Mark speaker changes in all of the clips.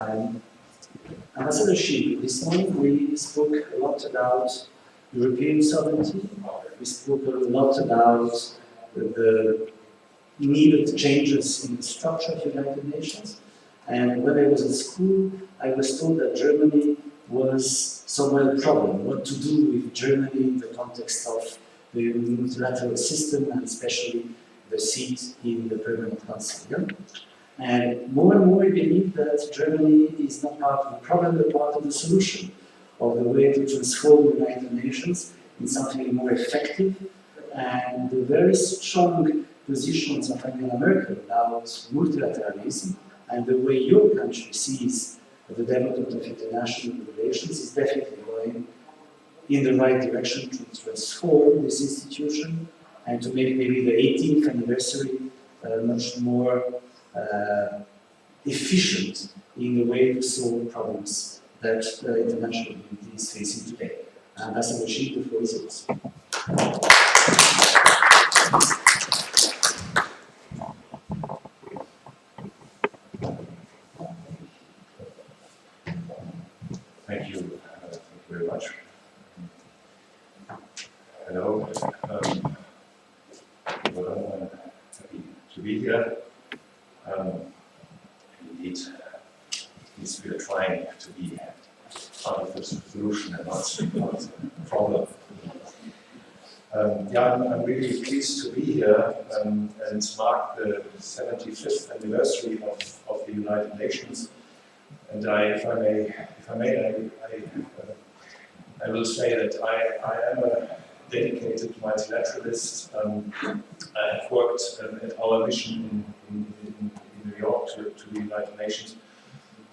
Speaker 1: Ambassador Schieb, this morning we spoke a lot about European sovereignty. We spoke a lot about the needed changes in the structure of the United Nations. And when I was in school, I was told that Germany was somewhere a problem. What to do with Germany in the context of the multilateral system, and especially the seat in the Permanent Council. Yeah? And more I believe that Germany is not part of the problem, but part of the solution, of the way to transform the United Nations in something more effective. And the very strong positions of Angela Merkel about multilateralism and the way your country sees the development of international relations is definitely going in the right direction to transform this institution and to make maybe the 18th anniversary much more efficient in the way to solve problems that the international community is facing today. Ambassador Schieb, the floor is yours.
Speaker 2: Thank you very much. Hello. Well, I'm happy to be here. Indeed, we are trying to be part of the solution and not the problem. I'm really pleased to be here and mark the 75th anniversary of the United Nations. And if I may, I will say that I am a dedicated multilateralist. I have worked at our mission in New York to the United Nations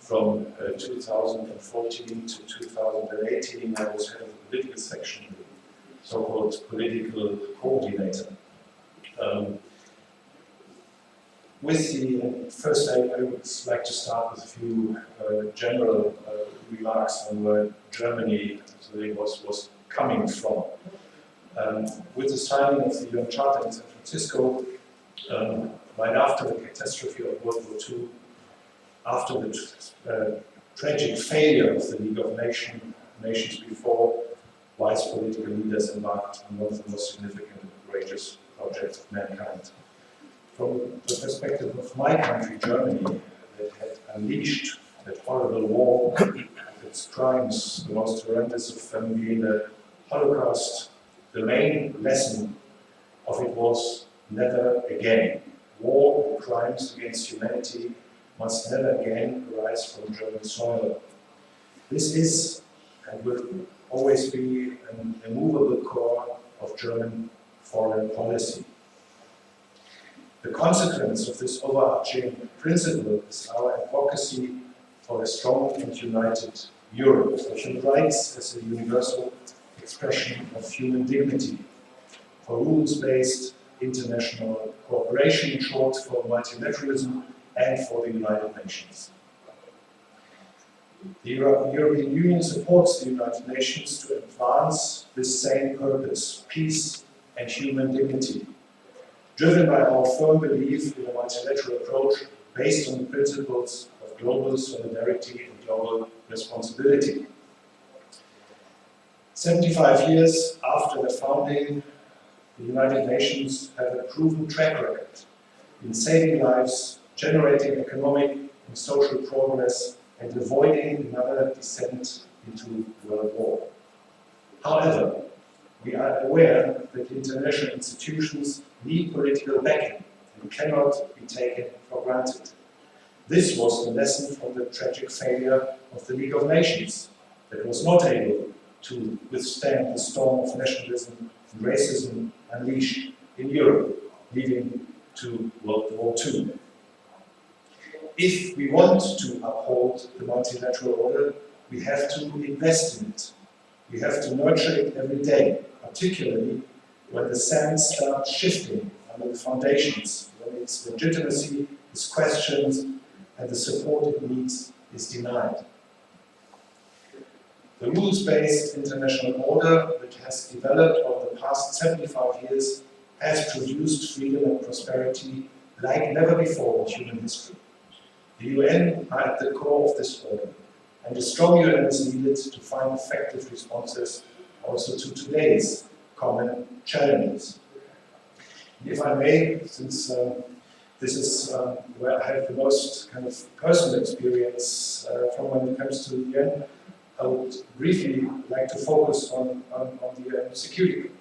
Speaker 2: from 2014 to 2018. I was head of the political section, the so-called political coordinator. First, I would like to start with a few general remarks on where Germany was coming from. With the signing of the UN Charter in San Francisco, right after the catastrophe of World War II, after the tragic failure of the League of Nations before, wise political leaders embarked on one of the most significant and courageous projects of mankind. From the perspective of my country, Germany, that had unleashed that horrible war, its crimes, the most horrendous of them being the Holocaust, the main lesson of it was never again. War and crimes against humanity must never again arise from German soil. This is and will always be an immovable core of German foreign policy. The consequence of this overarching principle is our advocacy for a strong and united Europe, for human rights as a universal expression of human dignity, for rules-based international cooperation, in short, for multilateralism, and for the United Nations. The European Union supports the United Nations to advance this same purpose, peace and human dignity, driven by our firm belief in a multilateral approach based on the principles of global solidarity and global responsibility. 75 years after the founding, the United Nations have a proven track record in saving lives, generating economic and social progress, and avoiding another descent into world war. However, we are aware that international institutions need political backing and cannot be taken for granted. This was the lesson from the tragic failure of the League of Nations, that was not able to withstand the storm of nationalism and racism unleashed in Europe, leading to World War II. If we want to uphold the multilateral order, we have to invest in it. We have to nurture it every day, particularly when the sand starts shifting under the foundations, when its legitimacy is questioned and the support it needs is denied. The rules-based international order that has developed over the past 75 years has produced freedom and prosperity like never before in human history. The UN are at the core of this order, and a strong UN is needed to find effective responses also to today's common challenges. If I may, since this is where I have the most kind of personal experience from when it comes to the UN, I would briefly like to focus on the UN Security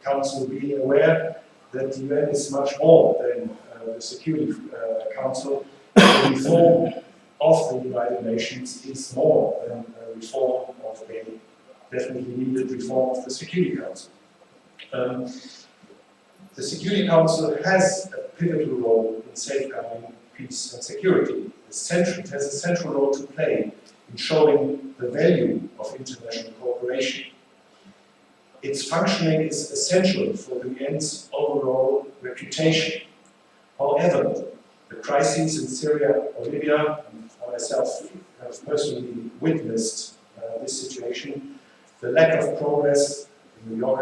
Speaker 2: Council, being aware that the UN is much more than the Security Council. The reform of the United Nations is more than a reform of a definitely needed reform of the Security Council. The Security Council has a pivotal role in safeguarding peace and security. It has a central role to play in showing the value of international cooperation. Its functioning is essential for the UN's overall reputation. However, the crises in Syria or Libya, and I myself have personally witnessed this situation, the lack of progress in New York,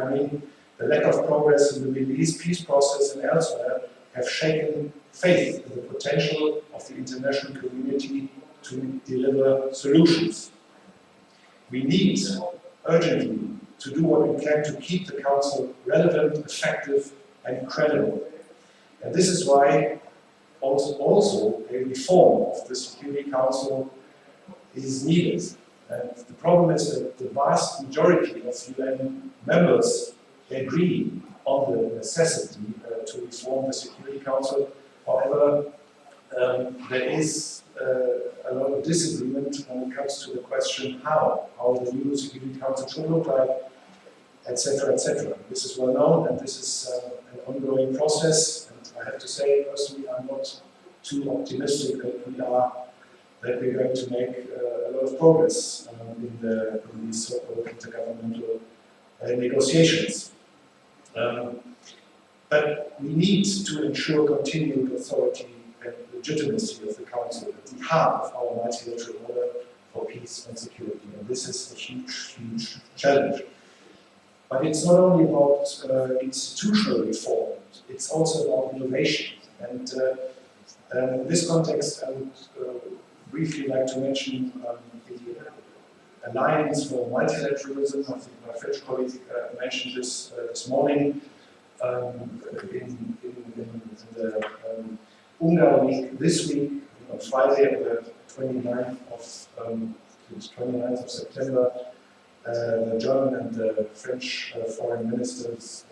Speaker 2: the lack of progress in the Middle East peace process and elsewhere have shaken faith in the potential of the international community to deliver solutions. We need urgently to do what we can to keep the Council relevant, effective and credible. And this is why also a reform of the Security Council is needed. And the problem is that the vast majority of UN members agree on the necessity to reform the Security Council. However, there is a lot of disagreement when it comes to the question how the new Security Council should look like, etc., etc. This is well known, and this is an ongoing process. And I have to say, personally, I'm not too optimistic that we're going to make a lot of progress in these so-called intergovernmental negotiations. But we need to ensure continued authority and legitimacy of the Council at the heart of our multilateral order for peace and security. And this is a huge, huge challenge. But it's not only about institutional reform, it's also about innovation. And in this context, I would briefly like to mention the Alliance for Multilateralism. I think my French colleague mentioned this this morning in the Ungar week this week, on Friday, the 29th of September. The German and the French foreign ministers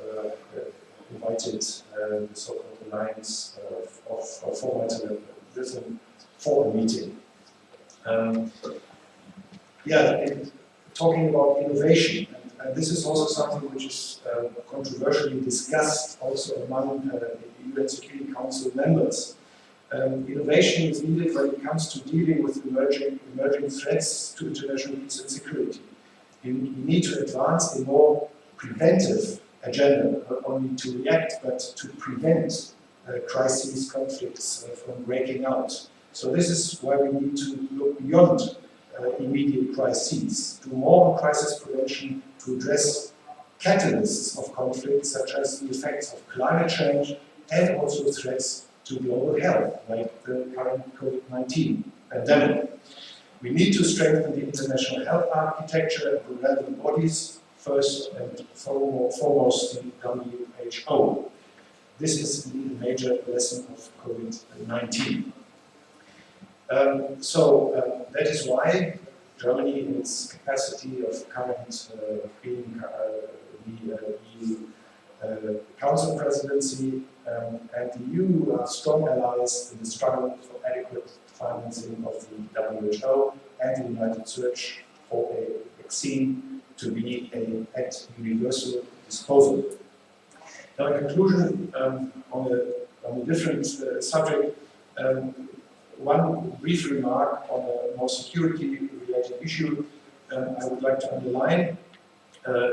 Speaker 2: invited the so-called Alliance for Multilateralism for a meeting. Talking about innovation, and this is also something which is controversially discussed also among the UN Security Council members. Innovation is needed when it comes to dealing with emerging threats to international peace and security. We need to advance a more preventive agenda, not only to react, but to prevent crises, conflicts from breaking out. So this is why we need to look beyond immediate crises, do more on crisis prevention to address catalysts of conflict, such as the effects of climate change and also threats to global health, like the current COVID-19 pandemic. We need to strengthen the international health architecture of the relevant bodies, first and foremost the WHO. This is the major lesson of COVID-19. That is why Germany, in its capacity of current being the EU Council presidency, and the EU are strong allies in the struggle for adequate financing of the WHO and the United Church for a vaccine to be at universal disposal. Now, in conclusion, on a different subject, one brief remark on a more security-related issue. I would like to underline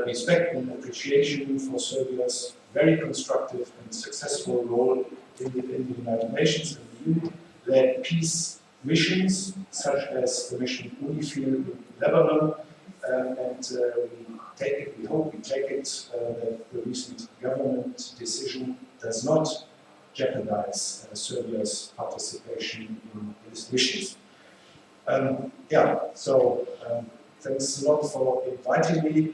Speaker 2: respect and appreciation for Serbia's very constructive and successful role in the United Nations and EU-led peace missions, such as the mission UNIFIL in Lebanon, we hope we take it that the recent government decision does not jeopardize Serbia's participation in these missions. Thanks a lot for inviting me.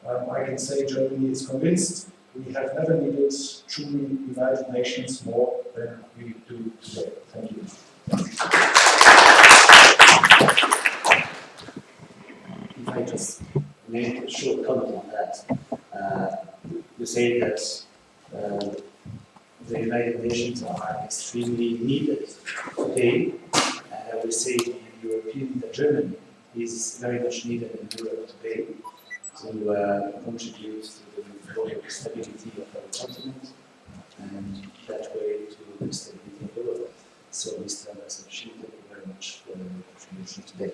Speaker 2: I can say Germany is convinced we have never needed truly united nations more than we do today. Thank you.
Speaker 1: If I just make a short comment on that, you say that the United Nations are extremely needed today. I would say that Germany is very much needed in Europe today to contribute to the global stability of our continent and that way to the stability of Europe. So, Mr. Ambassador Schieb, thank you very much for your contribution today.